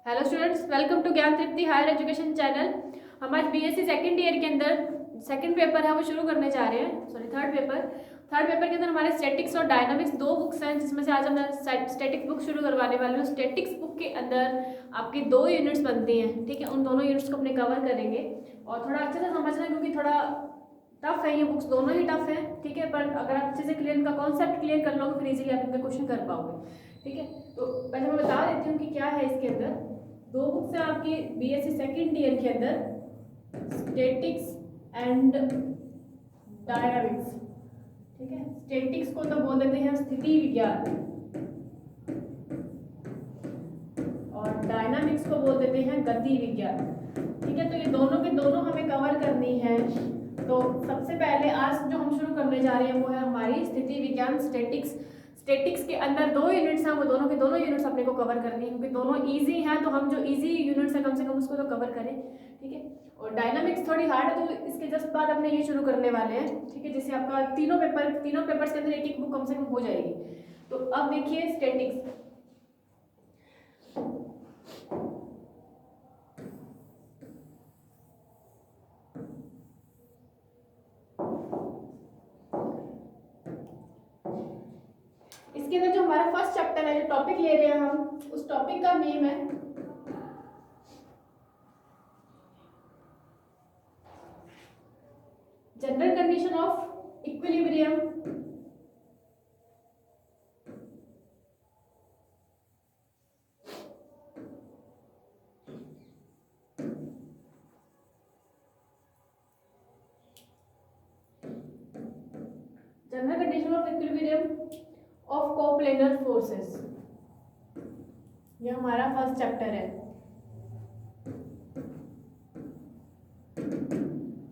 Hello students, welcome to ज्ञान तृप्ति higher education channel. हम आज बीएससी सेकंड ईयर के अंदर सेकंड पेपर है वो शुरू करने जा रहे हैं। थर्ड पेपर के अंदर हमारे स्टैटिक्स और डायनामिक्स दो बुक्स हैं, जिसमें से आज हम स्टैटिक्स बुक शुरू करवाने वाले हैं। स्टैटिक्स बुक के अंदर आपकी दो यूनिट्स बनती हैं, ठीक है। उन दोनों यूनिट्स को अपने कवर करेंगे और थोड़ा अच्छे से समझना, क्योंकि थोड़ा टफ है, ये बुक्स दोनों ही टफ है, ठीक है। पर अगर आप अच्छे से क्लियर इनका कॉन्सेप्ट क्लियर कर लोगे फिर इजीली आप इनका क्वेश्चन कर पाओगे, ठीक है। तो पहले मैं बता देती हूँ कि क्या है इसके अंदर। दो बुक्स है आपकी बीएससी सेकंड ईयर के अंदर, स्टैटिक्स एंड डायनामिक्स, ठीक है। स्टैटिक्स को तो बोल देते हैं स्थिति विज्ञान और डायनामिक्स को बोल देते हैं गति विज्ञान, ठीक है। तो ये दोनों के दोनों हमें कवर करनी है। तो सबसे पहले आज जो हम शुरू करने जा रहे हैं वो है हमारी स्थिति विज्ञान स्टैटिक्स के अंदर दो यूनिट्स हैं, वो दोनों के दोनों यूनिट्स अपने को कवर करनी है, क्योंकि दोनों इजी हैं। तो हम जो इजी यूनिट्स है कम से कम उसको तो कवर करें, ठीक है। और डायनामिक्स थोड़ी हार्ड है, तो इसके जस्ट बाद अपने ये शुरू करने वाले हैं, ठीक है। जिससे आपका तीनों पेपर्स के अंदर एक एक बुक कम से कम हो जाएगी। तो अब देखिए स्टैटिक्स। इसके अंदर जो हमारा फर्स्ट चैप्टर है, जो टॉपिक ले रहे हैं हम, उस टॉपिक का नेम है general condition of equilibrium of coplanar forces. ये हमारा फर्स्ट चैप्टर है,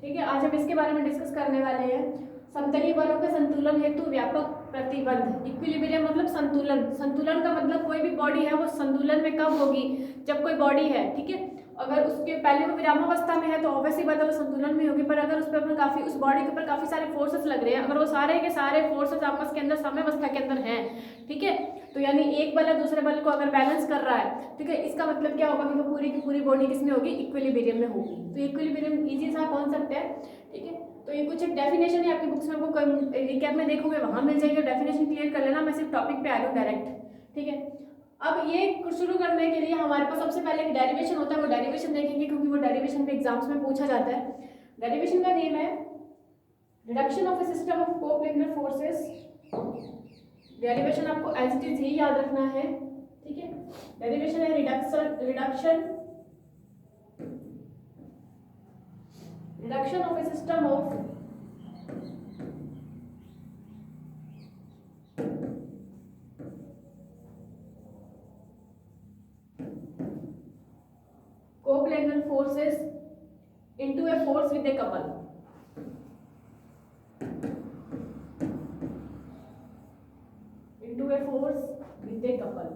ठीक है। आज हम इसके बारे में डिस्कस करने वाले हैं। समतलीय बलों के संतुलन हेतु व्यापक प्रतिबंध। इक्विलिब्रियम मतलब संतुलन। संतुलन का मतलब कोई भी बॉडी है वो संतुलन में कब होगी, जब कोई बॉडी है, ठीक है। अगर उसके पहले वो विरामावस्था में है तो ऑब्वियसली बात है वो संतुलन में होगी। पर अगर उस पर उस बॉडी के ऊपर काफी सारे फोर्सेस लग रहे हैं, अगर वो सारे के सारे फोर्सेस आपस के अंदर साम्यावस्था के अंदर हैं, ठीक है, तो यानी एक बल दूसरे बल को अगर बैलेंस कर रहा है, ठीक है, इसका मतलब क्या होगा कि वो पूरी की पूरी बॉडी किसमें होगी, इक्विलिब्रियम में होगी। तो इक्विलिब्रियम इजी सा कॉन्सेप्ट है, ठीक है। तो ये कुछ एक डेफिनेशन है आपकी बुक्स में, वो रिकैप में देखोगे वहां मिल जाएगी। डेफिनेशन क्लियर कर लेना, मैं सिर्फ टॉपिक पे आ रही हूँ डायरेक्ट, ठीक है। अब ये शुरू करने के लिए हमारे पास सबसे पहले एक डेरिवेशन होता है, वो डेरिवेशन देखेंगे, क्योंकि वो डेरिवेशन में एग्जाम्स में पूछा जाता है। डेरिवेशन का नेम है reduction of a system of coplanar forces. Derivation आपको एज इट इज ही याद रखना है, ठीक है। डेरिवेशन है reduction of a system of coplanar forces into a force with a couple. Into a force with a couple.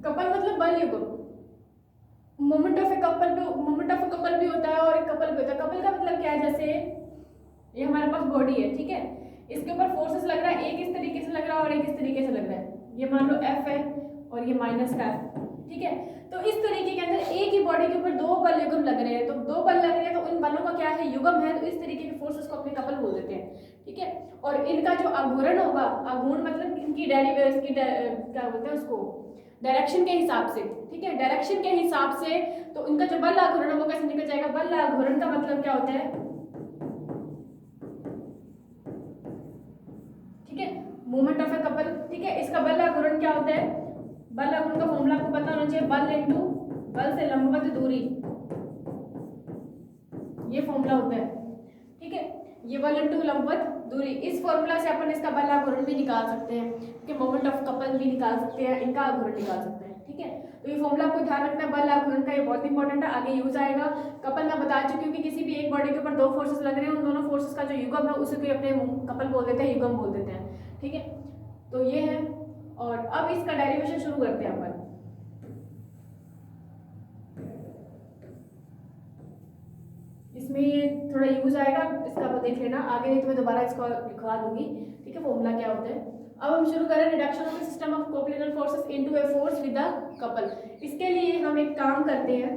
Couple मतलब बल युग्म। मोमेंट ऑफ ए कपल भी होता है और एक कपल भी होता है। कपल का मतलब क्या है, जैसे ये हमारे पास बॉडी है, ठीक है, इसके ऊपर फोर्सेस लग रहा है, एक इस तरीके से लग रहा है और एक इस तरीके से लग रहा है। ये मान लो F है और ये माइनस का है, ठीक है। तो इस तरीके के अंदर एक ही बॉडी के ऊपर दो बल युग्म लग रहे हैं, तो दो बल लग रहे हैं तो इन बलों का क्या है, युग्म है। तो इस तरीके के फोर्सेस को अपने कपल बोल देते हैं, ठीक है। और इनका जो आघूर्ण होगा, आघूर्ण मतलब इनकी क्या बोलते हैं उसको, डायरेक्शन के हिसाब से, ठीक है, डायरेक्शन के हिसाब से। तो इनका जो बल आघूर्ण वो कैसे निकल जाएगा। बल आघूर्ण का मतलब क्या होता है, ठीक है, मूवमेंट ऑफ ए कपल, ठीक है। इसका बल आघूर्ण क्या होता है, बल आघूर्ण का फॉर्मूला आपको पता होना चाहिए, बल इनटू बल से लंबवत दूरी, ये फॉर्मूला होता है, ठीक है। ये बल इनटू लंबवत दूरी, इस फॉर्मूला से अपन इसका बल आघूर्ण भी निकाल सकते हैं, कि मोमेंट ऑफ कपल भी निकाल सकते हैं, इनका आघूर्ण निकाल सकते हैं, ठीक है। तो ये फॉर्मूला आपको ध्यान रखना है, बल आघूर्ण का, ये बहुत इंपॉर्टेंट है, आगे यूज आएगा। कपल मैं बता चुकी हूँ कि किसी भी एक बॉडी के ऊपर दो फोर्सेस लग रहे हैं, उन दोनों फोर्सेस का जो युग्म है उसे कोई अपने कपल बोल देते हैं, युग्म बोल देते हैं, ठीक है। तो ये है, और अब इसका डेरिवेशन शुरू करते हैं अपन। इसमें ये थोड़ा यूज आएगा, इसका देख लेना, आगे नहीं तो मैं दोबारा इसको लिखवा दूंगी, ठीक है, फॉर्मूला क्या होता है। अब हम शुरू करें reduction of system of coplanar forces into a force with a couple. इसके लिए हम एक काम करते हैं,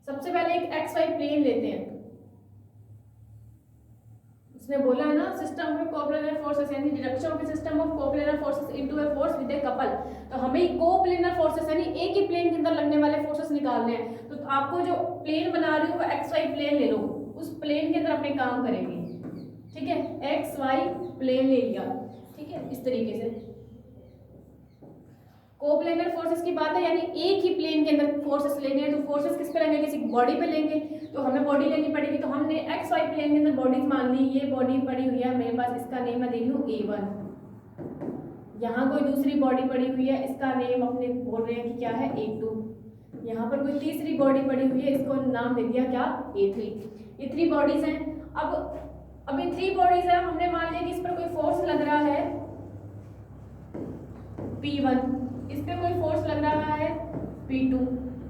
सबसे पहले एक एक्स वाई प्लेन लेते हैं। उसने बोला है ना सिस्टम ऑफ कोप्लेनर फोर्सेस यानी direction of system of coplanar forces into a force with a couple. तो हमें कोप्लेनर फोर्सेस यानी एक ही प्लेन के अंदर लगने वाले फोर्सेस निकालने हैं। तो आपको जो प्लेन बना रही हो वो एक्स वाई प्लेन ले लो, उस प्लेन के अंदर अपने काम करेंगे। ठीक है, एक्स वाई प्लेन ले लिया। ठीक है, इस तरीके से कोप्लेनर फोर्सेस की बात है, यानी एक ही प्लेन के अंदर फोर्सेस लेंगे। तो फोर्सेस किस पे लेंगे, किसी बॉडी पे लेंगे, तो हमें बॉडी लेनी पड़ेगी। तो हमने एक्स वाई प्लेन के अंदर बॉडीज मान ली। ये बॉडी पड़ी हुई है मेरे पास, इसका नेम मैं दे रही हूँ A1। यहाँ कोई दूसरी बॉडी पड़ी हुई है, इसका नेम अपने बोल रहे हैं कि क्या है A2। यहाँ पर कोई तीसरी बॉडी पड़ी हुई है, इसको नाम दे दिया क्या A3। ये 3 बॉडीज हैं। अब ये 3 बॉडीज है, हमने मान लिया कि इस पर कोई फोर्स लग रहा है P1, इस पर कोई फोर्स लग रहा है P2,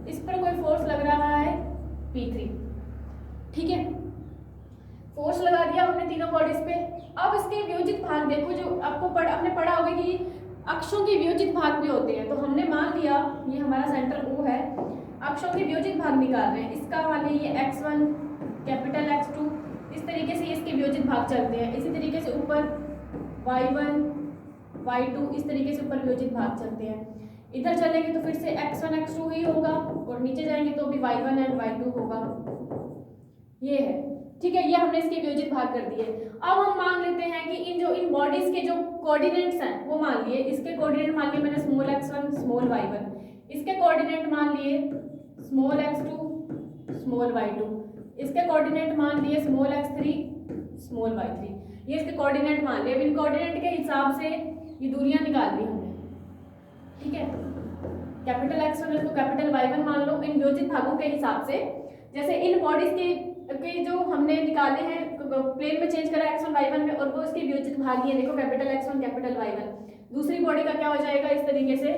इस पर कोई फोर्स लग रहा है P3। ठीक है, फोर्स लगा दिया हमने तीनों बॉडीज पे। अब इसके वियोजित भाग देखो, जो आपको आपने पढ़ा होगा कि अक्षों के वियोजित भाग भी होते हैं। तो हमने मान लिया ये हमारा सेंटर O है, अक्षों के वियोजित भाग निकाल रहे हैं। इसका मान लिया ये x1 कैपिटल x2, इस तरीके से इसके वियोजित भाग चलते हैं। इसी तरीके से ऊपर y1 y2, इस तरीके से ऊपर वियोजित भाग चलते हैं। इधर चलेंगे तो फिर से x1 x2 ही होगा, और नीचे जाएंगे तो भी y1 एंड y2 होगा। ये है, ठीक है, ये हमने इसके वियोजित भाग कर दिए। अब हम मान लेते हैं कि इन बॉडीज के जो कोऑर्डिनेट्स हैं वो मान लिए। इसके कोऑर्डिनेट मान लिए मैंने स्मॉल x1 स्मॉल y1, इसके कोऑर्डिनेट मान लिए स्मॉल x2 स्मॉल y2, इसके कोऑर्डिनेट मान लिए स्मॉल x3 स्मॉल y3। ये इसके कोऑर्डिनेट मान लिए। अब इन कोऑर्डिनेट के हिसाब से ये दूरियां निकाल ली हमने। ठीक है, कैपिटल x1 को कैपिटल y1 मान लो इन वियोजित भागों के हिसाब से। जैसे इन बॉडीज के जो हमने निकाले हैं प्लेन में चेंज करा x1 y1 में, और वो इसके वियोजित भाग ही है। देखो कैपिटल x1 कैपिटल y1। दूसरी बॉडी का क्या हो जाएगा इस तरीके से,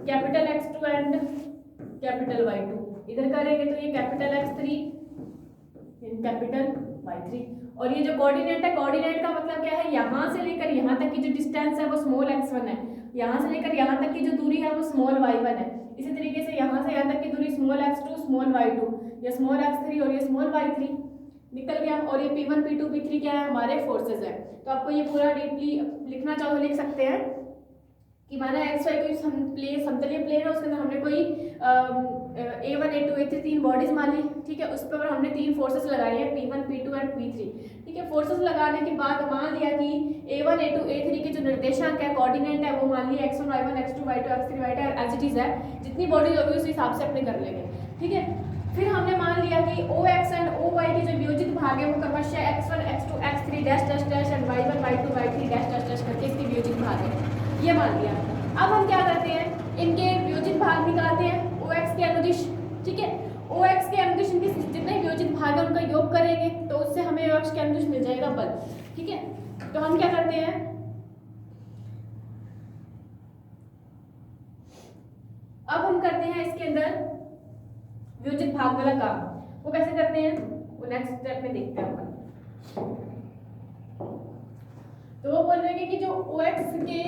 capital x2 and capital y2। इधर करेंगे तो ये कैपिटल x3 कैपिटल y3। और ये जो कोऑर्डिनेट है, कोऑर्डिनेट का मतलब क्या है, यहाँ से लेकर यहाँ तक की जो डिस्टेंस है वो स्मॉल x1 है, यहाँ से लेकर यहाँ तक की जो दूरी है वो स्मॉल y1 है। इसी तरीके से यहाँ से यहाँ तक की दूरी स्मॉल x2 स्मॉल y2, ये स्मॉल x3 और ये स्मॉल y3 निकल गया। और ये P1 P2 P3 क्या है, हमारे फोर्सेस है। तो आपको ये पूरा डीपली लिखना चाहो तो लिख सकते हैं कि माना एक्स वाई कोई समतलीय प्लेन है, उसके अंदर हमने कोई A1 A2 A3 3 बॉडीज मान ली। ठीक है, उस पर हमने 3 फोर्सेस लगाई है P1 P2 एंड P3। ठीक है, फोर्सेस लगाने के बाद मान लिया कि A1 A2 A3 के जो निर्देशांक है, कोऑर्डिनेट है, वो मान लिया x1 y1 x2 y2 x3 y2 as it is है। जितनी बॉडीज होगी उस हिसाब से अपने कर लेंगे। ठीक है, फिर हमने मान लिया कि OX एंड OY के जो वियोजित भाग है वो क्रमशः x1 x2 x3 dash dash dash and y1 y2 y3 dash dash dash करके इसके वियोजित भाग है, ये मान लिया। अब हम क्या करते हैं, इनके वियोजित भाग निकालते हैं OX के अनुदिश। ठीक है, OX के अनुदिश इनके जितने वियोजित भाग है उनका योग करेंगे तो उससे हमें OX के अनुदिश मिल जाएगा बल। ठीक है, तो हम क्या करते हैं, अब हम करते हैं इसके अंदर वियोजित भाग वाला काम। वो कैसे करते हैं वो नेक्स्ट स्टेप में देखते हैं अपन। तो वो बोल रहे हैं कि जो OX के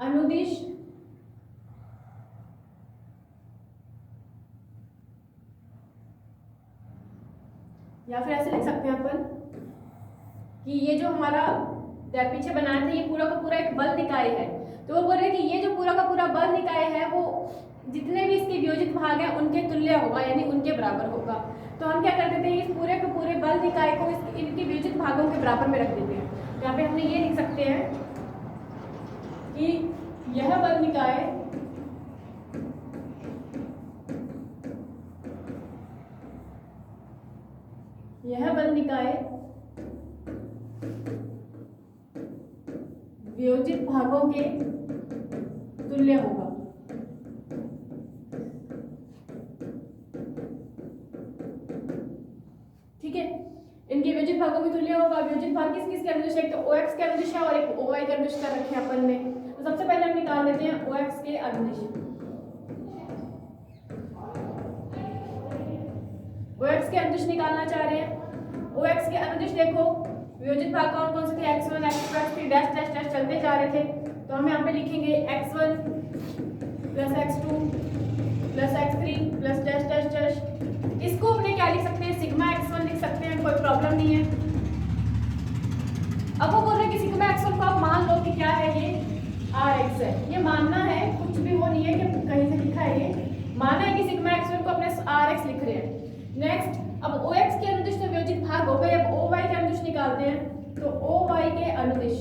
अनुदिश या फिर ऐसे लिख सकते हैं अपन कि ये जो हमारा पीछे बनाया था ये पूरा का पूरा एक बल निकाय है। तो वो बोल रहे हैं कि ये जो पूरा का पूरा बल निकाय है वो जितने भी इसके वियोजित भाग हैं उनके तुल्य होगा, यानी उनके बराबर होगा। तो हम क्या कर देते हैं, इस पूरे के पूरे बल निकाय को इनके वियोजित भागों के बराबर में रख देते हैं। यहाँ पे हमने ये लिख सकते हैं कि यह बल निकाय वियोजित भागों के तुल्य होगा। ठीक है, इनके वियोजित भागों के तुल्य होगा। वियोजित भाग किस किस के अनुदिश है, एक तो OX के अनुदिश है और एक OY के अनुदिश कर रखे हैं अपन ने। तो सबसे पहले हम निकाल लेते हैं OX के अनुदिश। के अनुदिश निकालना चाह रहे हैं। OX के अनुदिश देखो वियोजित भाग कौन कौन से थे, x1 x2 x3 dash dash dash चलते जा रहे थे। तो हम यहाँ पे लिखेंगे x1 plus x2 plus x3 plus dash dash dash. इसको अपने क्या लिख सकते हैं, सिग्मा x1 लिख सकते हैं, कोई प्रॉब्लम नहीं है। अब वो बोल रहे हैं कि सिग्मा x1 को आप मान लो कि क्या है, ये Rx है। ये मानना है, कुछ भी वो नहीं है कि कहीं से लिखा है, ये माना है कि सिग्मा x1 को अपने Rx लिख रहे हैं। नेक्स्ट, अब OX के अनुदिश तो वियोजित भाग हो गए, अब OY के अनुदिश निकालते हैं। तो OY के अनुदिश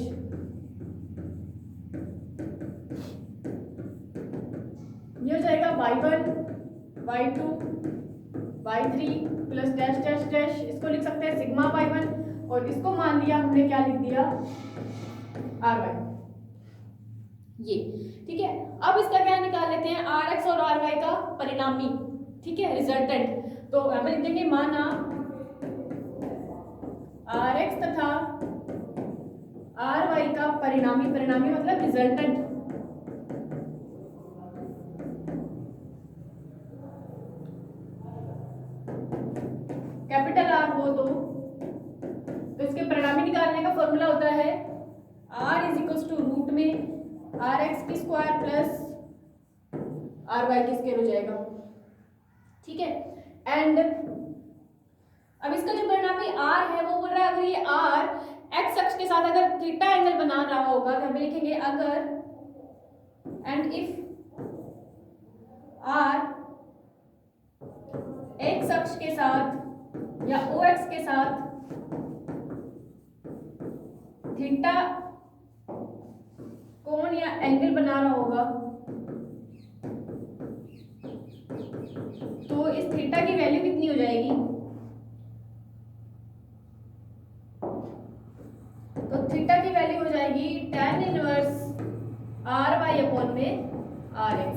ये हो जाएगा y1 y2 y3 plus dash dash dash. इसको लिख सकते हैं सिग्मा y1 और इसको मान लिया हमने, क्या लिख दिया, ry। ये ठीक है। अब इसका क्या निकाल लेते हैं, Rx और Ry का परिणामी, ठीक है, रिजल्टेंट। तो यहाँ पे लिख देंगे माना Rx तथा Ry का परिणामी, परिणामी मतलब रिजल्टेंट, कैपिटल R हो तो इसके परिणामी निकालने का फॉर्मूला होता है R is equal to root में Rx की स्क्वायर प्लस Ry की स्क्वायर हो जाएगा, ठीक है। एंड अब इसका जो परिणामी R है वो बोल रहा है अगर ये R x अक्ष के साथ अगर थीटा एंगल बना रहा होगा तो हम लिखेंगे अगर एंड इफ R x अक्ष के साथ या OX के साथ थीटा कोण या एंगल बना रहा होगा तो इस थीटा की वैल्यू कितनी हो जाएगी, तो थीटा की वैल्यू हो जाएगी tan इनवर्स Ry अपॉन में Rx।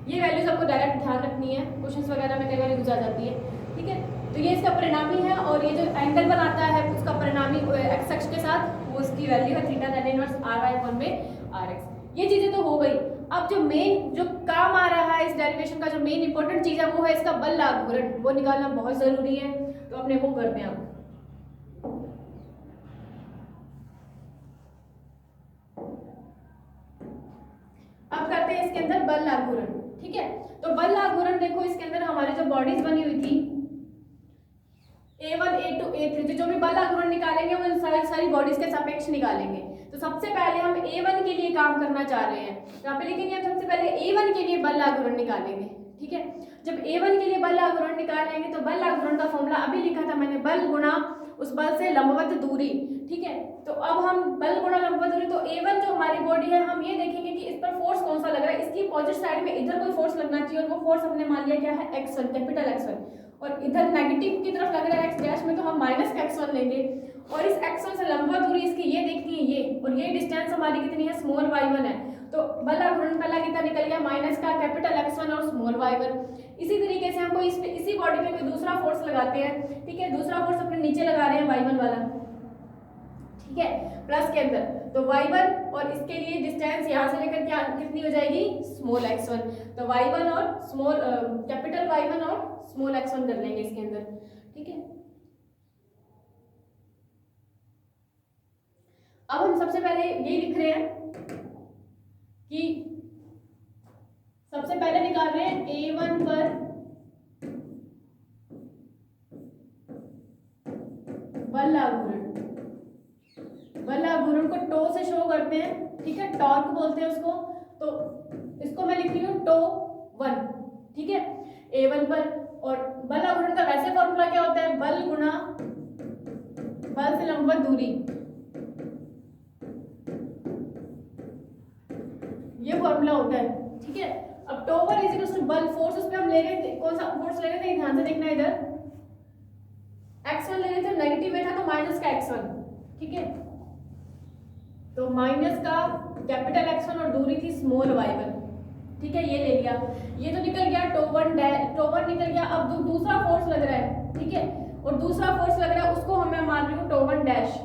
ये वैल्यूज आपको डायरेक्ट ध्यान रखनी है, क्वेश्चंस वगैरह में कई बार यूज आ जाती है, ठीक है। तो ये इसका परिणामी है और ये जो एंगल बनाता है उसका परिणामी x अक्ष के साथ वो उसकी वैल्यू है theta tan inverse Ry upon में Rx। ये चीजें तो हो गई। अब जो मेन जो काम आ रहा है इस डेरिवेशन का, जो मेन इंपॉर्टेंट चीज है वो है इसका बल लाभ गुणन, वो निकालना बहुत जरूरी है। तो अपने वो करते हैं अब करते हैं इसके अंदर बल लाभ गुणन, ठीक है। तो बल लाभ गुणन देखो इसके अंदर हमारी जो बॉडीज बनी हुई थी A1 A2 A3, जो भी बल लाभ गुणन निकालेंगे वो सारी बॉडीज के सापेक्ष निकालेंगे। तो सबसे पहले हम A1 के लिए काम करना चाह रहे हैं, तो यहाँ पे लिखेंगे हम सबसे पहले A1 के लिए बल लाभ गुणन निकालेंगे, ठीक है। जब A1 के लिए बल लाभ गुणन निकालेंगे तो बल लाभ गुणन का फॉर्मूला अभी लिखा था मैंने, बल गुणा उस बल से लंबवत दूरी, ठीक है। तो अब हम बल गुणा लंबवत दूरी, तो A1 जो हमारी बॉडी है हम ये देखेंगे कि इस पर फोर्स कौन सा लग रहा है, इसकी अपोजिट साइड में इधर कोई फोर्स लगना चाहिए और वो फोर्स हमने मान लिया क्या है, x1, कैपिटल x1। और इधर नेगेटिव की तरफ लग रहा है x डैश में, तो हम माइनस x1 लेंगे और इस x1 से लंबवत दूरी इसकी ये देखनी है ये, और ये डिस्टेंस हमारी कितनी है, स्मॉल y1 है। तो बल लाभ गुणन पहला कितना निकल गया, माइनस का कैपिटल x1 और स्मॉल y1। इसी तरीके से हमको इसी बॉडी पे कोई दूसरा फोर्स लगाते हैं, ठीक है। दूसरा फोर्स अपने नीचे लगा रहे हैं y1 वाला, ठीक है, प्लस के अंदर। तो y1 और इसके लिए डिस्टेंस यहाँ से लेकर क्या कितनी हो जाएगी, स्मॉल x1। तो y1 और स्मॉल कैपिटल y1 और स्मॉल x1 कर लेंगे इसके अंदर, ठीक है। अब हम सबसे पहले यही लिख रहे हैं कि सबसे पहले निकाल रहे हैं A1 पर बल लाभ गुणन। बल लाभ गुणन को टो से शो करते हैं, ठीक है, टॉर्क बोलते हैं उसको। तो इसको मैं लिख रही हूँ टो 1, ठीक है, A1 पर। और बल लाभ गुणन का वैसे फॉर्मूला क्या होता है, बल गुणा बल से लंबवत दूरी, ये फॉर्मूला होता है, ठीक है। अब टो 1 इज इक्वल टू बल, फोर्स उसमें हम ले रहे थे, कौन सा फोर्स ले रहे थे, ध्यान से देखना, इधर x1 ले रहे थे, नेगेटिव में था तो माइनस का x1, ठीक है। तो माइनस का कैपिटल x1 और दूरी थी स्मॉल y1, ठीक है, ये ले लिया, ये तो निकल गया टो 1 निकल गया। अब दूसरा फोर्स लग रहा है, ठीक है, और दूसरा फोर्स लग रहा है उसको मैं मान रही हूँ टो 1 डैश।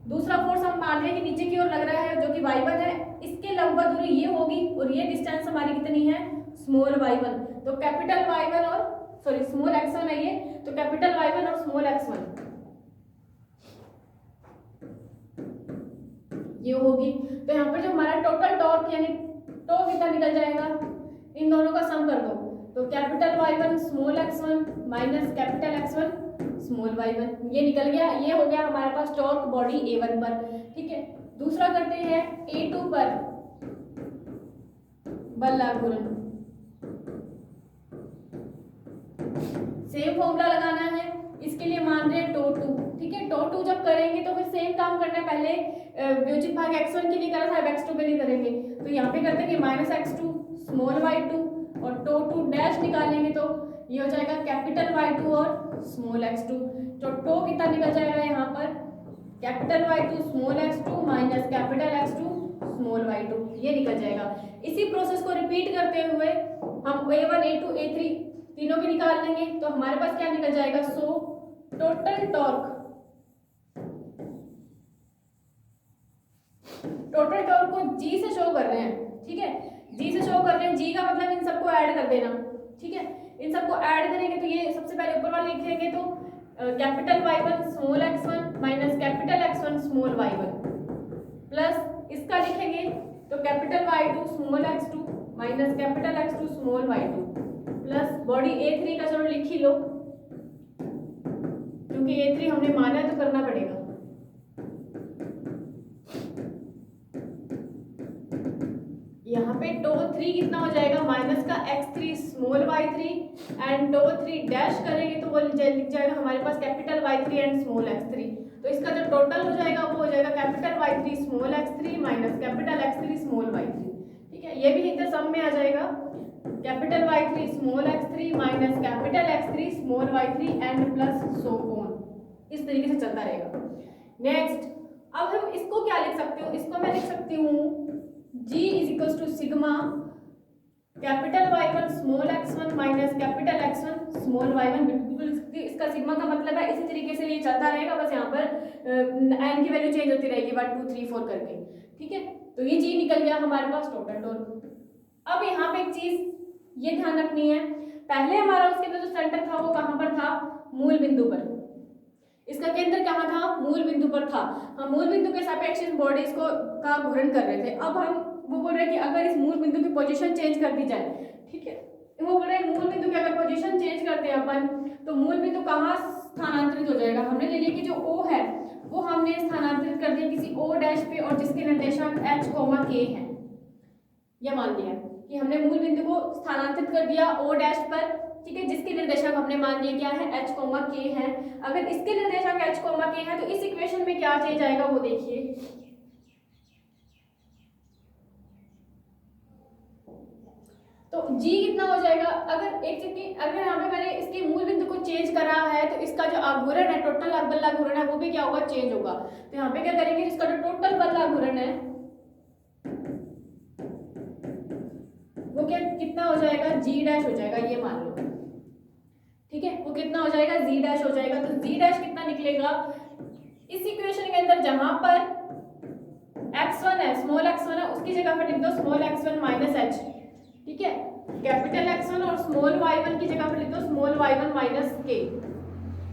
दूसरा फोर्स हम मान रहे हैं कि नीचे की ओर लग रहा है जो कि y1 है, इसके लंबवत दूरी ये होगी और ये डिस्टेंस हमारी कितनी है, स्मॉल y1। तो कैपिटल y1 और सॉरी स्मॉल x1 है ये, तो कैपिटल y1 और स्मॉल x1 ये होगी। तो यहाँ पर जो हमारा टोटल टॉर्क यानी टॉर्क कितना निकल जाएगा, इन दोनों का सम कर दो, तो capital Y1 small x1 minus capital x1 small y1 ये निकल गया। ये हो गया हमारे पास टॉर्क बॉडी A1 पर। ठीक है, दूसरा करते हैं A2 पर बल लागुरन। सेम फॉर्मूला लगाना है, इसके लिए मान रहे हैं टो 2। ठीक है, टो 2 जब करेंगे तो फिर सेम काम करना है, पहले वियोजित भाग x1 के लिए करा था, अब x2 के लिए करेंगे। तो यहाँ पे करते हैं माइनस x2 स्मॉल y2 और टो 2 डैश निकालेंगे तो ये हो जाएगा कैपिटल Y2 और स्मॉल x2। तो टो कितना निकल जाएगा यहाँ पर, capital Y2 small x2 minus capital x2 small y2 ये निकल जाएगा। इसी प्रोसेस को रिपीट करते हुए हम A1 A2 A3 तीनों की निकाल लेंगे, तो हमारे पास क्या निकल जाएगा, सो टोटल टॉर्क को G से शो कर रहे हैं। ठीक है, G से शो कर रहे हैं, G का मतलब इन सबको ऐड कर देना। ठीक है, इन सबको ऐड करेंगे तो ये सबसे पहले ऊपर वाले लिखेंगे तो capital Y1 small x1 minus capital x1 small y1 plus इसका लिखेंगे तो capital Y2 small x2 minus capital x2 small y2 plus body A3 का चलो लिख ही लो, क्योंकि A3 हमने माना है तो करना पड़ेगा। यहाँ पे टो 3 कितना हो जाएगा, माइनस का x3 small y3 and to 3 dash करेंगे तो वो लिख जाएगा हमारे पास capital y3 and small x3। तो इसका जो टोटल हो जाएगा वो हो जाएगा capital y3 small x3 minus capital x3 small y3। ठीक है, ये भी इधर सम में आ जाएगा, capital Y3 small x3 minus capital x3 small y3 and plus so on, इस तरीके से चलता रहेगा। नेक्स्ट, अब हम इसको क्या लिख सकते हो, इसको मैं लिख सकती हूँ G is equals to sigma capital Y1 small x1 minus capital x1 small y1। बिल्कुल इसका सिग्मा का मतलब है इसी तरीके से ये चलता रहेगा, बस यहाँ पर n की वैल्यू चेंज होती रहेगी 1 2 3 4 करके। ठीक है, तो ये G निकल गया हमारे पास टोटल टॉर्क। अब यहाँ पे एक चीज ये ध्यान रखनी है, पहले हमारा उसके अंदर जो सेंटर था वो कहाँ पर था, मूल बिंदु पर। इसका केंद्र कहाँ था, मूल बिंदु पर था। हम मूल बिंदु के सापेक्ष इस बॉडीज को का घूर्णन कर रहे थे। अब हम वो बोल रहे हैं कि अगर इस मूल बिंदु की पोजीशन चेंज कर दी जाए, ठीक है, वो बोल रहे हैं मूल बिंदु की अगर पोजीशन चेंज करते हैं अपन तो मूल बिंदु कहाँ स्थानांतरित हो जाएगा। हमने ले लिया कि जो O है वो हमने स्थानांतरित कर दिया किसी O डैश पे और जिसके निर्देशांक h, k है। यह मान लिया कि हमने मूल बिंदु को स्थानांतरित कर दिया O डैश पर। ठीक है, जिसके निर्देशांक हमने मान लिए क्या है, h, k है। अगर इसके निर्देशांक h, k है तो इस इक्वेशन में क्या चेंज आएगा वो देखिए। तो G कितना हो जाएगा, अगर एक चीज अगर यहाँ पे मैंने इसके मूल बिंदु को चेंज करा है तो इसका जो आघूर्ण है, टोटल बल आघूर्ण है, वो भी क्या होगा, चेंज होगा। तो यहाँ पे क्या करेंगे, जिसका जो टोटल बल आघूर्ण है वो क्या कितना हो जाएगा, G डैश हो जाएगा, ये मान लो। ठीक है, वो कितना हो जाएगा, G डैश हो जाएगा। तो G डैश कितना निकलेगा, इस इक्वेशन के अंदर जहां पर x1 है, स्मॉल x1 है, उसकी जगह पर लिख दो स्मॉल x1 माइनस h। ठीक है, कैपिटल x1 और स्मॉल y1 की जगह पर लिख दो स्मॉल y1 माइनस k,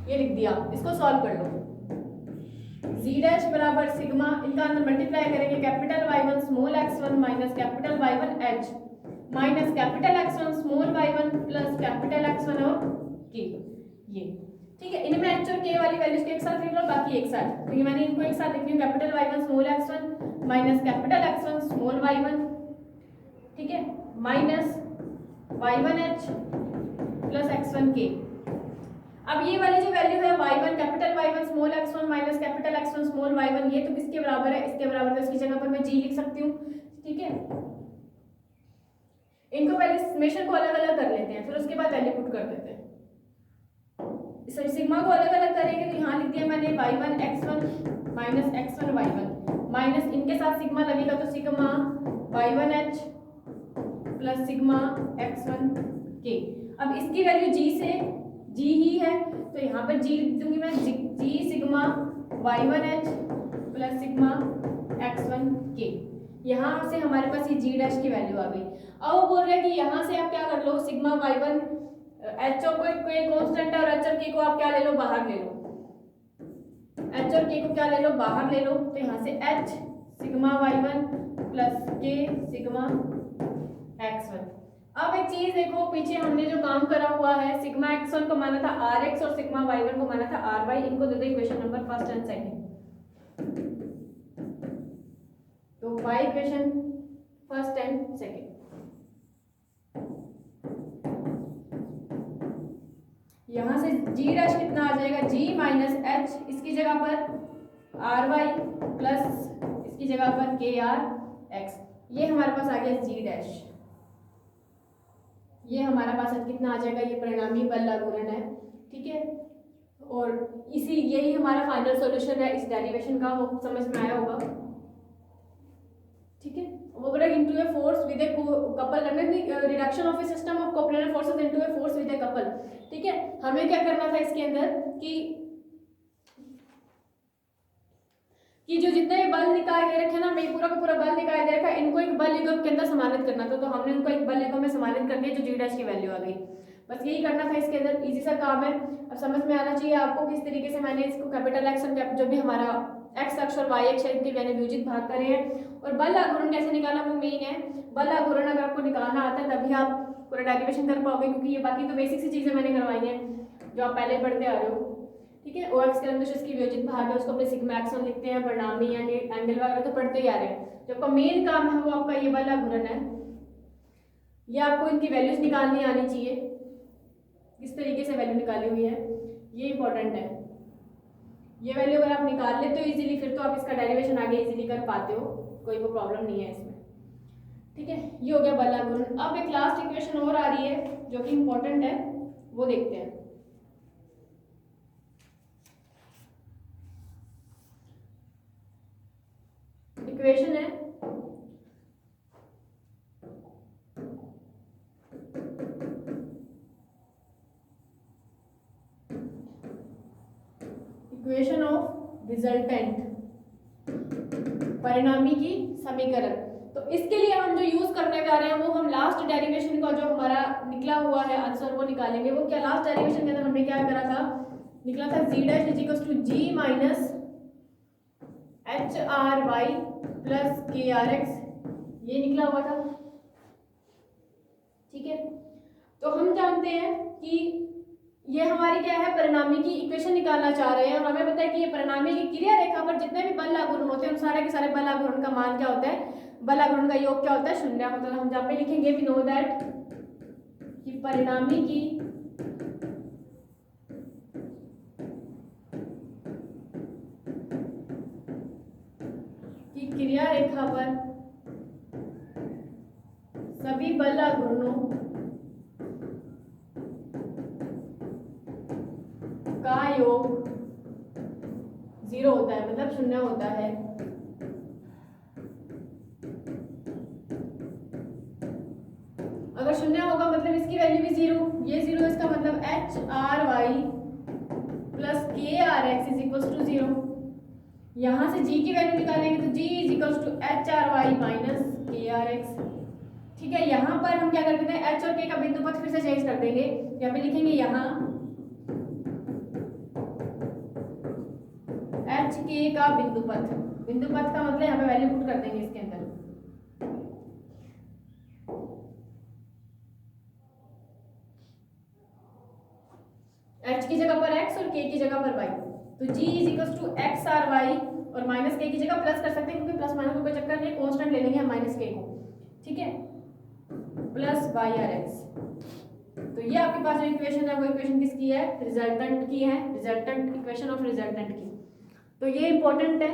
ये लिख दिया। इसको सॉल्व कर लो, G डैश बराबर सिग्मा, इनका अंदर मल्टीप्लाई करेंगे, capital Y1 small x1 minus capital Y1 h minus capital x1 small y1 plus capital x1 और k, ये। ठीक है, इनमें h और k वाली वैल्यूज को एक साथ लिख लो, बाकी एक साथ, क्योंकि मैंने इनको एक साथ लिख ली, capital Y1 small x1 minus capital x1 small y1, ठीक है, माइनस y1h प्लस x1k। अब ये वाली जो वैल्यू है y1 capital Y1 small x1 minus capital x1 small y1, ये तो किसके बराबर है, इसके बराबर है, उसकी जगह पर मैं g लिख सकती हूँ। ठीक है, इनको पहले समेशन को अलग अलग कर लेते हैं, फिर उसके बाद वैल्यू पुट कर देते हैं। सिग्मा को अलग अलग करेंगे तो यहाँ लिख दिया मैंने y1 x1 minus x1 y1 minus इनके साथ सिग्मा लगेगा तो sigma y1h plus sigma x1k। अब इसकी वैल्यू g से g ही है तो यहाँ पर g लिख दूंगी मैं, g sigma y1h plus sigma x1k। यहाँ से हमारे पास ये g डैश की वैल्यू आ गई। अब वो बोल रहे हैं कि यहाँ से आप क्या कर लो, सिग्मा y1 एच और कोई कांस्टेंट है और एच और के को आप क्या ले लो, बाहर ले लो। एच और के को क्या ले लो, बाहर ले लो। तो यहाँ से एच सिग्मा y1 प्लस के सिग्मा x1। अब एक चीज देखो, पीछे हमने जो काम करा हुआ है, सिग्मा x1 को माना था rx और सिग्मा y1 को माना था ry। इनको दे दो equation number first and second. तो y equation first and second. यहाँ से g डैश कितना आ जाएगा, g माइनस h, इसकी जगह पर ry प्लस इसकी जगह पर के आर एक्स। ये हमारे पास आ गया g डैश। ये हमारा पास कितना आ जाएगा, ये परिणामी बल लघुगुणन है, ठीक है। और यही हमारा फाइनल सॉल्यूशन है इस डेरिवेशन का, वो समझ में आया होगा, ठीक है। Overall into a force with a couple करने, reduction of a system of coplanar forces into a force with a couple, ठीक है। हमें क्या करना था इसके अंदर कि जो जितने भी बल निकाय दे रखे ना, मैं पूरा का पूरा बल निकाय दे रखा है, इनको एक बल युग्म के अंदर समानित करना था। तो हमने उनको एक बल युग्म में समानित कर दिया, जो जी डैश की वैल्यू आ गई। बस यही करना था इसके अंदर, इजी सा काम है। अब समझ में आना चाहिए आपको किस तरीके से मैंने इसको कैपिटल एक्स जो भी हमारा एक्स अक्ष और वाई अक्ष इनके मैंने वियोजित भाग करे हैं। और बल आघूर्ण कैसे निकाला वो मेन है। बल आघूर्ण अगर आपको निकालना आता है तभी आप पूरा डेरिवेशन कर पाओगे, क्योंकि ये बाकी तो बेसिक सी चीजें मैंने करवाई हैं जो आप पहले पढ़ते आ रहे हो, ठीक है। ओ एक्स के अंदर इसकी वियोजित भाग है, उसको अपने सिग्मा एक्स लिखते हैं, परिणामी यानी एंगल वगैरह तो पढ़ते ही आ रहे हैं। जो आपका मेन काम है वो आपका ये बल आघूर्ण है। ये आपको इनकी वैल्यूज निकालनी आनी चाहिए, किस तरीके से वैल्यू निकाली हुई है ये इंपॉर्टेंट है। ये वैल्यू अगर आप निकाल लेते हो इजीली, फिर तो आप इसका डेरिवेशन आगे इजीली कर पाते हो, कोई वो प्रॉब्लम नहीं है इसमें, ठीक है। ये हो गया बल आघूर्ण। अब एक लास्ट इक्वेशन और आ रही है जो कि इंपॉर्टेंट है, वो देखते हैं। इक्वेशन है इक्वेशन ऑफ रिजल्टेंट, परिणामी की समीकरण। तो इसके लिए हम जो यूज करने जा रहे हैं वो हम लास्ट डेरिवेशन का जो हमारा निकला हुआ है आंसर वो निकालेंगे। वो क्या, लास्ट डेरिवेशन के अंदर हमने क्या करा था, निकला था G dash is equal to G minus H R Y plus K R X, ये निकला हुआ था, ठीक है। तो हम जानते हैं कि ये हमारी क्या है, परिणामी की इक्वेशन निकालना चाह रहे हैं। और हमें पता है कि ये परिणामी की क्रिया रेखा पर जितने भी बल आघूर्ण होते हैं उन सारे के सारे बल आघूर्ण का मान क्या होता है, बल आघूर्ण का योग क्या होता है, शून्य होता है। हम जहाँ पे लिखेंगे वी नो दैट कि परिणामी की क्रिया रेखा पर सभी बल आघूर्णों का योग 0 होता है, मतलब शून्य होता है। अगर शून्य होगा मतलब इसकी वैल्यू भी 0, ये 0, इसका मतलब H R Y plus K R X is equal to 0। यहाँ से g की वैल्यू निकालेंगे तो g is equal to H R Y minus K R X, ठीक है। यहाँ पर हम क्या कर देते हैं, h और k का बिंदु पथ फिर से चेंज कर देंगे। यहाँ पे लिखेंगे यहाँ h k का बिंदु पथ, बिंदु पथ का मतलब यहाँ पे वैल्यू पुट कर देंगे इसके अंदर। h की जगह पर x और k की जगह पर y, तो g is equal to X R Y और माइनस के की जगह प्लस कर सकते हैं, क्योंकि प्लस माइनस का कोई चक्कर नहीं, कांस्टेंट ले लेंगे हम माइनस के को, ठीक है, प्लस वाई आर एक्स। तो ये आपके पास जो इक्वेशन है वो इक्वेशन किसकी है, रिजल्टेंट की है, रिजल्टेंट इक्वेशन ऑफ रिजल्टेंट की। तो ये इंपॉर्टेंट है,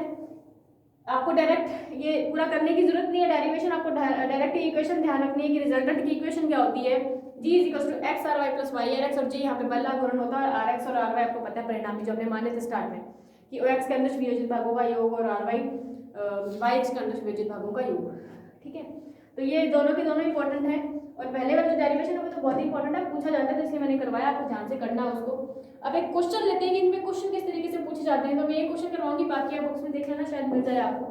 आपको डायरेक्ट ये पूरा करने की जरूरत नहीं है डेरिवेशन, आपको डायरेक्ट इक्वेशन ध्यान रखनी है कि रिजल्टेंट की इक्वेशन क्या होती है, g is equal to X R Y plus Y R X. और जी यहाँ पे बल आघूर्ण होता है, आर एक्स और आर वाई आपको पता है परिणामी जो हमने माने थे स्टार्ट में कि ओ एक्स के अंदर वियोजित भागों का योग और आर वाई वाई एक्स के अंदर वियोजित भागों का योग, ठीक है। तो ये दोनों के दोनों इंपॉर्टेंट है। और पहले वाला जो डेरिवेशन है वो तो बहुत ही इंपॉर्टेंट है, पूछा जाता है, तो इसलिए मैंने करवाया, आपको ध्यान से करना है उसको। अब एक क्वेश्चन लेते हैं कि इनमें क्वेश्चन किस तरीके से पूछे जाते हैं। तो मैं ये क्वेश्चन करवाऊंगी, बाकी आप बुक्स में देख लेना, शायद मिल जाए आपको।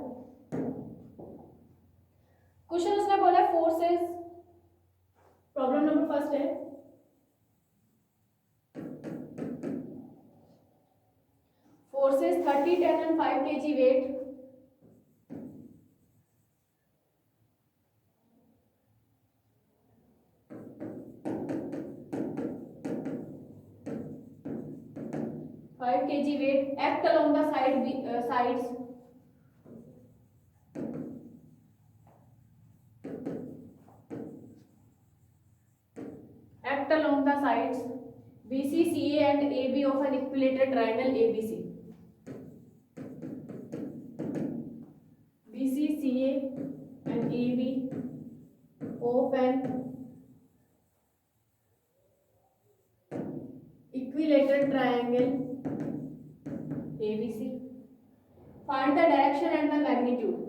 क्वेश्चन उसने बोला फोर्सेस, प्रॉब्लम नंबर फर्स्ट है 30, 10 and 5 kg weight. Act along the sides. Act along the sides BC, CA and AB of an equilateral triangle ABC. BC, CA and AB of an equilateral triangle ABC. Find the direction and the magnitude.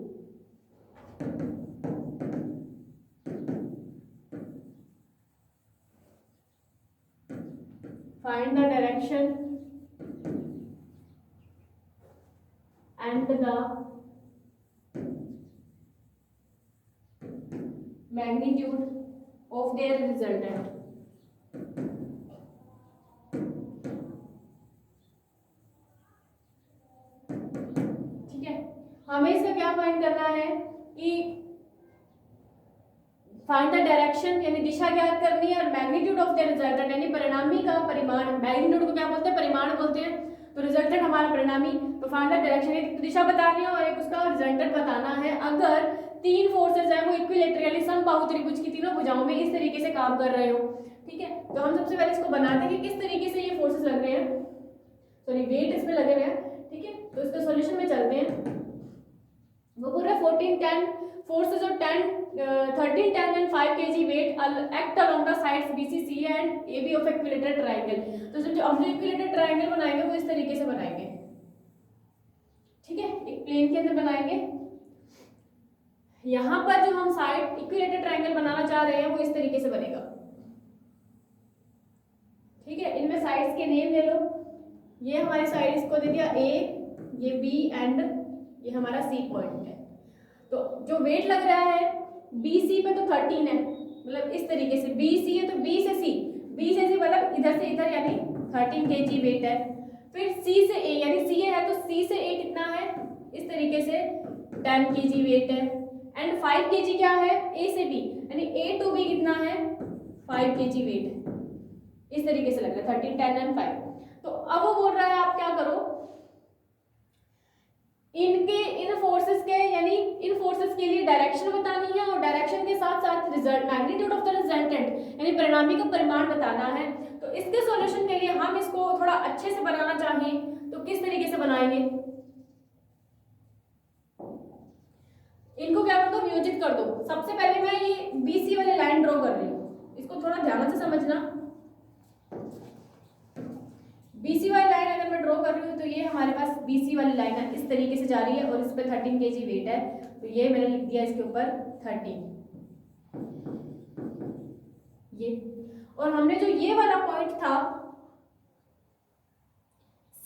Find the direction and the magnitude of their resultant. ठीक है, हमें इसका क्या find करना है कि find the direction यानी दिशा ज्ञात करनी है और मैग्नीट्यूड ऑफ द रिजल्टेंट यानी परिणामी का परिमाण। मैग्नीट्यूड को क्या बोलते हैं? परिमाण बोलते हैं। तो रिजल्टेंट हमारा परिणामी। तो फाइंड द डायरेक्शन, एक दिशा बतानी है और एक उसका रिजल्टेंट बताना है। अगर तीन फोर्सेस हैं वो इक्विलेटरल यानी समबाहु त्रिभुज की तीनों भुजाओं में इस तरीके से काम कर रहे हो, ठीक है, तो हम सबसे पहले इसको बनाते हैं कि किस तरीके से ये फोर्सेस लग रहे हैं, सॉरी वेट इसमें लगे हुए हैं, ठीक है। तो इसके सॉल्यूशन में चलते हैं। वो बोल रहा है 14, 10 forces of 13, 10 and 5 kg weight act along the sides BC, CA and AB of equilateral triangle। तो जो हम जो equilateral triangle बनाएंगे वो इस तरीके से बनाएंगे, ठीक है, एक प्लेन के अंदर बनाएंगे। यहाँ पर जो हम साइड इक्विलेटरल ट्रायंगल बनाना चाह रहे हैं वो इस तरीके से बनेगा, ठीक है। इनमें साइड्स के नेम ले लो। ये हमारी साइड इसको दे दिया A, ये B एंड ये हमारा C पॉइंट है। तो जो वेट लग रहा है BC पे तो 13 है, मतलब इस तरीके से BC है तो B से C मतलब इधर से इधर यानी 13 kg वेट है। फिर C से A यानी CA है तो C से A कितना है, इस तरीके से 10 kg वेट है। एंड 5 kg क्या है A से B यानी A to B कितना है 5 kg वेट है, इस तरीके से लग रहा है 13, 10 एंड 5। तो अब वो बोल रहा है आप क्या करो, इन फोर्सेस के यानी इन फोर्सेस के लिए डायरेक्शन बतानी है और डायरेक्शन के साथ साथ result magnitude of the resultant यानी परिणामी का परिमाण बताना है। तो इसके सॉल्यूशन के लिए हम इसको थोड़ा अच्छे से बनाना चाहिए, तो किस तरीके से बनाएंगे, इनको क्या कर दो, वियोजित कर दो। सबसे पहले मैं ये BC वाली लाइन ड्रॉ कर रही हूँ, इसको थोड़ा ध्यान से समझना। BC वाली लाइन अगर मैं ड्रॉ कर रही हूँ तो ये हमारे पास BC वाली लाइन है, इस तरीके से जा रही है और इस पे 13 kg वेट है, तो ये मैंने लिख दिया इसके ऊपर 13 ये। और हमने जो ये वाला पॉइंट था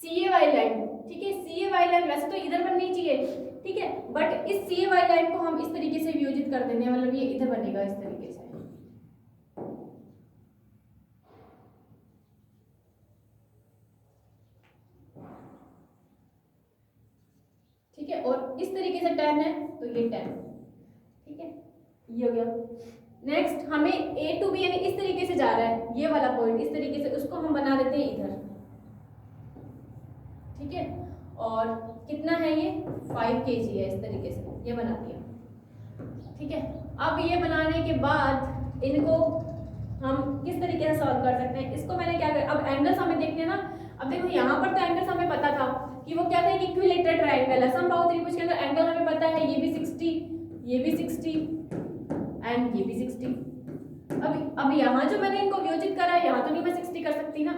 CA वाली लाइन, ठीक है, CA वाली लाइन वैसे तो इधर बननी चाहिए, ठीक है, बट इस CA वाली लाइन को हम इस तरीके से वियोजित कर देंगे, मतलब ये इधर बनेगा इस तरीके से, ठीक है, और इस तरीके से 10 है तो ये 10, ठीक है, ये हो गया। नेक्स्ट हमें A to B यानी इस तरीके से जा रहा है, ये वाला पॉइंट इस तरीके से, उसको हम बना देते हैं इधर, ठीक है, और कितना है ये 5 kg है, इस तरीके से ये बना दिया, ठीक है। अब ये बनाने के बाद इनको हम किस तरीके से सॉल्व कर सकते हैं, इसको मैंने क्या कर, अब एंगल्स हमें देखने ना। अब देखो यहाँ पर तो एंगल्स हमें पता था कि वो क्या था, एक इक्विलेटरल ट्रायंगल है, समबाहु त्रिभुज के अंदर एंगल हमें पता है, ये भी 60, ये भी 60 एंड ये भी 60। अब यहाँ जो मैंने इनको वियोजित करा है, यहाँ तो नहीं मैं 60 कर सकती ना,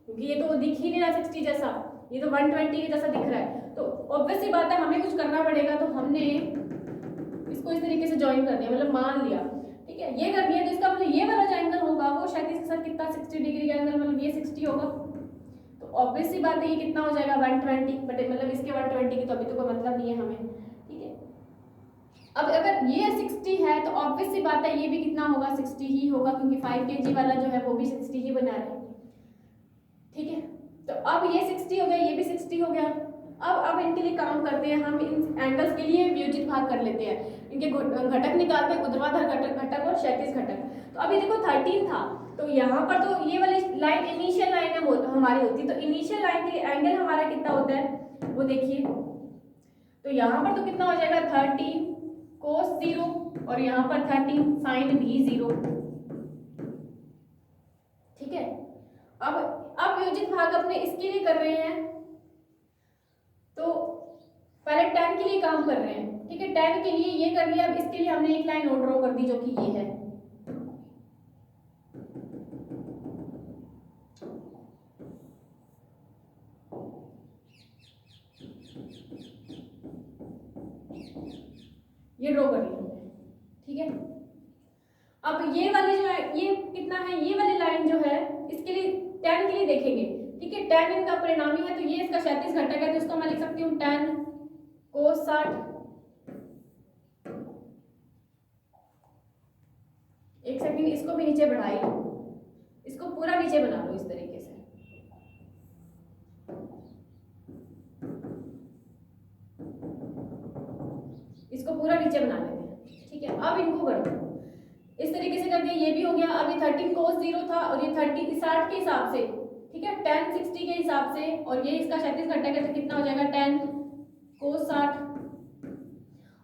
क्योंकि ये तो दिख ही नहीं रहा 60 जैसा, ये तो 120 के जैसा दिख रहा है। तो ऑब्वियस सी बात है हमें कुछ करना पड़ेगा, तो हमने इसको इस तरीके से ज्वाइन कर दिया, मतलब मान लिया, ठीक है, ये कर दिया। तो इसका मतलब ये वाला जो एंगल होगा वो शायद इसके साथ कितना 60 डिग्री का एंगल, मतलब ये 60 होगा। तो ऑब्वियस सी बात है ये कितना हो जाएगा 120, बट मतलब इसके 120 की तो अभी तो कोई मतलब नहीं है हमें, ठीक है। अब अगर ये 60 है तो ऑब्वियस सी बात है ये भी कितना होगा 60 ही होगा, क्योंकि 5 kg वाला जो है वो भी 60 ही बना रहे हैं, ठीक है। तो अब ये 60 हो गया, ये भी 60 हो गया। अब इनके लिए काम करते हैं, हम इन एंगल्स के लिए वियोजित भाग कर लेते हैं, इनके घटक निकालते हैं, ऊर्ध्वाधर घटक और क्षैतिज घटक। तो अभी देखो 13 था, तो यहाँ पर तो ये वाली लाइन इनिशियल लाइन हमारी होती है, तो इनिशियल लाइन के एंगल हमारा कितना होता है वो देखिए। तो यहाँ पर तो कितना हो जाएगा 13 cos 0 और यहाँ पर 13 sin भी 0। ठीक है, अब वियोजित भाग अपने इसके लिए कर रहे हैं, तो पहले tan के लिए काम कर रहे हैं। ठीक है, tan के लिए ये कर लिया, अब इसके लिए हमने एक लाइन और ड्रॉ कर दी जो कि ये है। ये ड्रॉ कर लिया। ठीक है, अब ये वाली जो है ये कितना है, ये वाली लाइन जो है इसके लिए tan के लिए देखेंगे। ठीक है, tan इनका परिणामी है, तो ये इसका क्षैतिज घटक है, तो इसको मैं लिख सकती हूँ tan cos 60। एक सेकंड, इसको भी नीचे बढ़ाई लो, इसको पूरा नीचे बना लो इस तरीके से। इसको पूरा नीचे बना लेते हैं। ठीक है, अब इनको कर दो इस तरीके से कर दिया, ये भी हो गया। अब ये 13 cos 0 था और ये 30 60 के हिसाब से, ठीक है, tan 60 के हिसाब से, और ये इसका क्षैतिज घटक है, तो कितना हो जाएगा tan cos 60।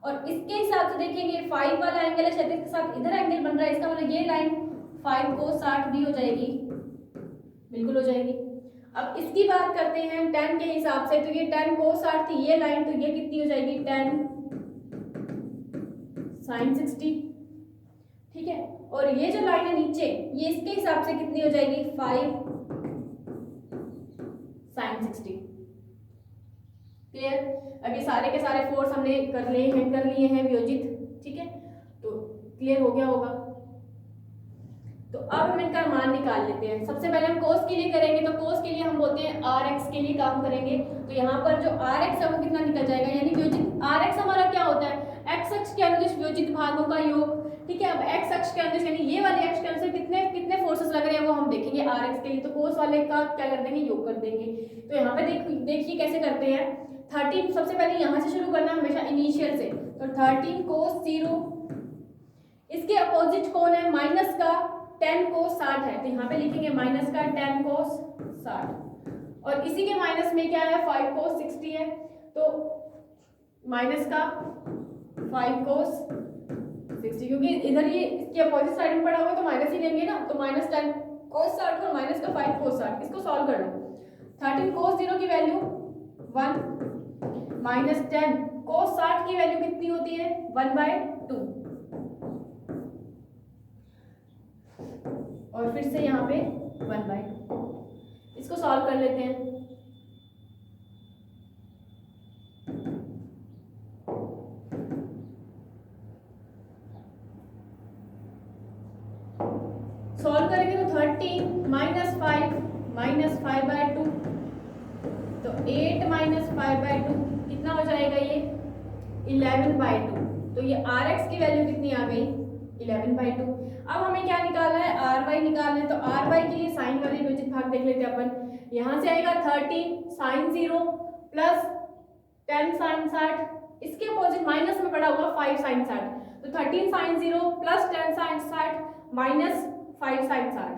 और इसके हिसाब से देखेंगे 5 वाला एंगल है क्षैतिज के साथ, इधर एंगल बन रहा है, इसका मतलब ये लाइन 5 cos 60 भी हो जाएगी, बिल्कुल हो जाएगी। अब इसकी बात करते हैं tan के हिसाब से, तो ये tan cos 60 थी ये लाइन, तो ये कितनी हो जाएगी tan sin 60। ठीक है, और ये जो लाइन है नीचे, ये इसके हिसाब से कितनी हो जाएगी 5 sin 60। क्लियर? अभी सारे के सारे फोर्स हमने कर लिए हैं वियोजित। ठीक है, तो क्लियर हो गया होगा। तो अब हम इनका मान निकाल लेते हैं। सबसे पहले हम कोस के लिए करेंगे, तो कोस के लिए हम बोलते हैं rx के लिए काम करेंगे। तो यहाँ पर जो rx है वो कितना निकल जाएगा, यानी वियोजित rx हमारा क्या होता है, x अक्ष के अनुदिश वियोजित भागों का योग। ठीक है, अब x अक्ष के अनुदिश यानी ये वाले x के अनुदिश कितने फोर्सेस लग रहे हैं वो हम देखेंगे rx के लिए। तो कोस वाले का क्या कर देंगे, योग कर देंगे। तो यहाँ पे देखिए कैसे करते हैं। 13 सबसे पहले यहाँ से शुरू करना हमेशा इनिशियल से, तो 13 cos 0, इसके अपोजिट कौन है, माइनस का tan cos 60 है, तो यहाँ पे लिखेंगे माइनस का tan cos 60, और इसी के माइनस में क्या है 5 cos 60 है, तो माइनस का 5 cos 60, क्योंकि इधर ये इसके अपोजिट साइड में पड़ा हुआ है तो माइनस ही लेंगे ना, तो माइनस tan cos 60 और माइनस का 5 cos 60। इसको सॉल्व कर लो। 13 cos 0 की वैल्यू 1 माइनस 10 cos 60 की वैल्यू कितनी होती है 1/2, और फिर से यहाँ पे 1/2। इसको सॉल्व कर लेते हैं। सॉल्व करेंगे तो 13 माइनस 5 माइनस 5/2, तो 8 माइनस 5/2 कितना हो जाएगा, ये 11/2। तो ये rx की वैल्यू कितनी आ गई 11/2। अब हमें क्या निकालना है, ry निकालना है। तो ry के लिए साइन वाले वियोजित भाग देख लेते हैं अपन। यहाँ से आएगा 13 sin 0 प्लस 10 sin 60, इसके अपोजिट माइनस में पड़ा हुआ 5 sin 60, तो 13 sin 0 plus 10 sin 60 minus 5 sin 60।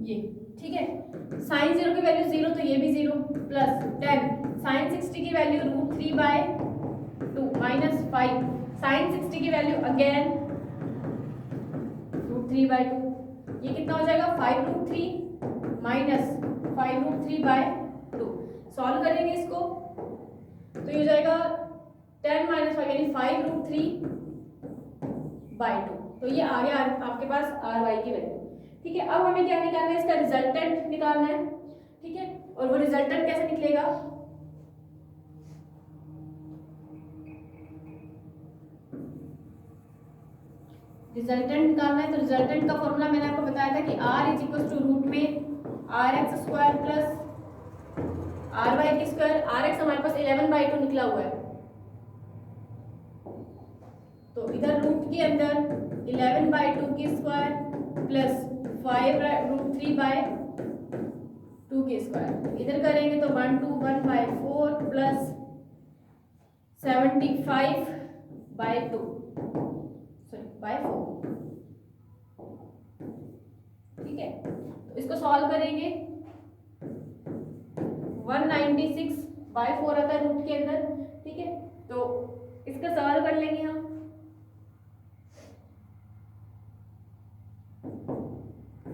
ये ठीक है, साइन 0 की वैल्यू 0, तो ये भी 0, प्लस 10 साइन 60 की वैल्यू √3/2 माइनस 5 साइन 60 की वैल्यू अगेन √3/2, ये कितना हो जाएगा 5√3 माइनस 5√3/2। सॉल्व करेंगे इसको तो ये हो जाएगा 10 माइनस 5 यानी 5√3/2। तो ये आ गया आपके पास ry की वैल्यू। ठीक है, अब हमें क्या निकालना है, इसका रिजल्टेंट निकालना है। ठीक है, और वो रिजल्टेंट कैसे निकलेगा, रिजल्टेंट निकालना है। तो रिजल्टेंट का फॉर्मूला मैंने आपको बताया था कि r is equal to root में rx स्क्वायर प्लस ry की स्क्वायर। rx हमारे पास 11/2 निकला हुआ है, तो इधर रूट के अंदर 11/2 की स्क्वायर प्लस 5√3/2 की स्क्वायर, इधर करेंगे तो 121/4 प्लस 75/2 बाय 4। ठीक है, तो इसको सॉल्व करेंगे 196/4 आता है रूट के अंदर। ठीक है, तो इसका सॉल्व कर लेंगे हम।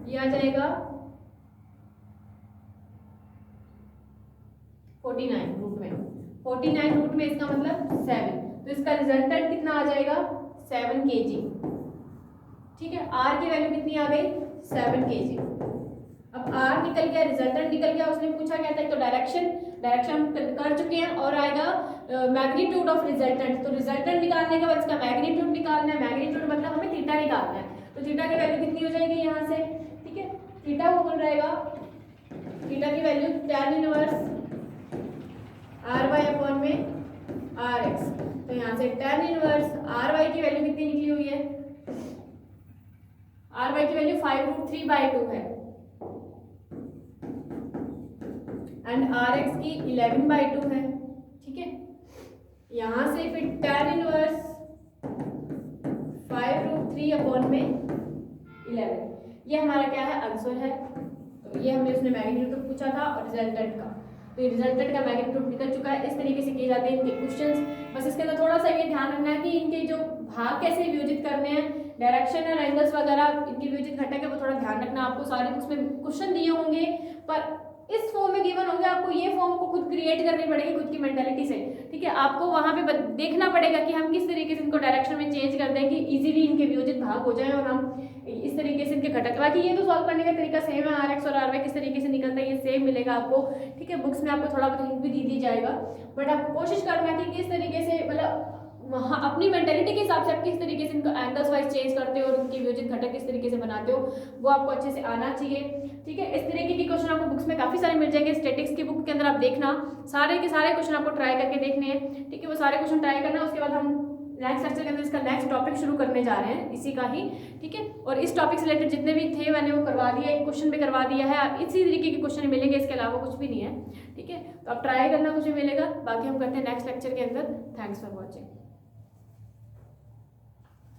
ये आ जाएगा 49 रूट में, 49 रूट में इसका मतलब 7, तो इसका रिजल्टेंट कितना आ जाएगा 7 kg। ठीक है, r की वैल्यू कितनी आ गई 7 kg। अब r निकल गया, रिजल्टेंट निकल गया, उसने पूछा क्या था, तो डायरेक्शन कर चुके हैं और आएगा मैग्नीट्यूड ऑफ रिजल्टेंट। तो रिजल्टेंट निकालने के बाद इसका मैग्नीट्यूड निकालना है, मैग्नीट्यूड मतलब हमें थीटा निकालना है, तो थीटा की वैल्यू कितनी हो जाएगी यहाँ से। ठीक है, थीटा वो बन रहेगा, थीटा की value tan inverse ry upon में rx, तो यहाँ से tan इनवर्स ry की वैल्यू कितनी निकली हुई है, ry की वैल्यू 5√3/2 है एंड rx की 11/2 है। ठीक है, यहाँ से फिर tan इनवर्स 5√3 अपॉन में 11, ये हमारा क्या है आंसर है। तो ये हमने उसने मैग्नीट्यूड पूछा था और रिजल्टेंट का, तो ये रिजल्टेंट का मैग्नीट्यूड निकल चुका है। इस तरीके से किए जाते हैं इनके क्वेश्चंस। बस इसके अंदर थोड़ा सा ये ध्यान रखना है कि इनके जो भाग कैसे वियोजित करने हैं, डायरेक्शन और एंगल्स वगैरह इनके वियोजित घटक है वो थोड़ा ध्यान रखना। आपको सारे उसमें क्वेश्चन दिए होंगे पर इस फॉर्म में गिवन होंगे, आपको ये फॉर्म को खुद क्रिएट करनी पड़ेगी खुद की मेंटालिटी से। ठीक है, आपको वहां पे देखना पड़ेगा कि हम किस तरीके से इनको डायरेक्शन में चेंज कर दें कि इजीली इनके वियोजित भाग हो जाए और हम इस तरीके से इनके घटक। बाकी ये तो सॉल्व करने का तरीका सेम है, rx और ry किस तरीके से निकलता है ये सेम मिलेगा आपको। ठीक है, बुक्स में आपको थोड़ा बहुत हिंट भी दी जाएगा, बट आपको कोशिश करना है कि किस तरीके से मतलब वहाँ अपनी मेंटेलिटी के हिसाब से आप किस तरीके से इनको एंगल्स वाइज चेंज करते हो और उनके वियोजित घटक किस तरीके से बनाते हो वो आपको अच्छे से आना चाहिए। ठीक है, इस तरीके के क्वेश्चन आपको बुक्स में काफी सारे मिल जाएंगे। स्टैटिक्स की बुक के अंदर आप देखना, सारे के सारे क्वेश्चन आपको ट्राई करके देखने हैं। ठीक है, वो सारे क्वेश्चन ट्राई करना, उसके बाद हम नेक्स्ट लेक्चर के अंदर इसका नेक्स्ट टॉपिक शुरू करने जा रहे हैं इसी का ही। ठीक है, और इस टॉपिक से रिलेटेड जितने भी थे मैंने वो करवा दिया, एक क्वेश्चन भी करवा दिया है, इसी तरीके के क्वेश्चन मिलेंगे, इसके अलावा कुछ भी नहीं है। ठीक है, तो आप ट्राई करना, कुछ भी मिलेगा। बाकी हम करते हैं नेक्स्ट लेक्चर के अंदर। Thanks for watching.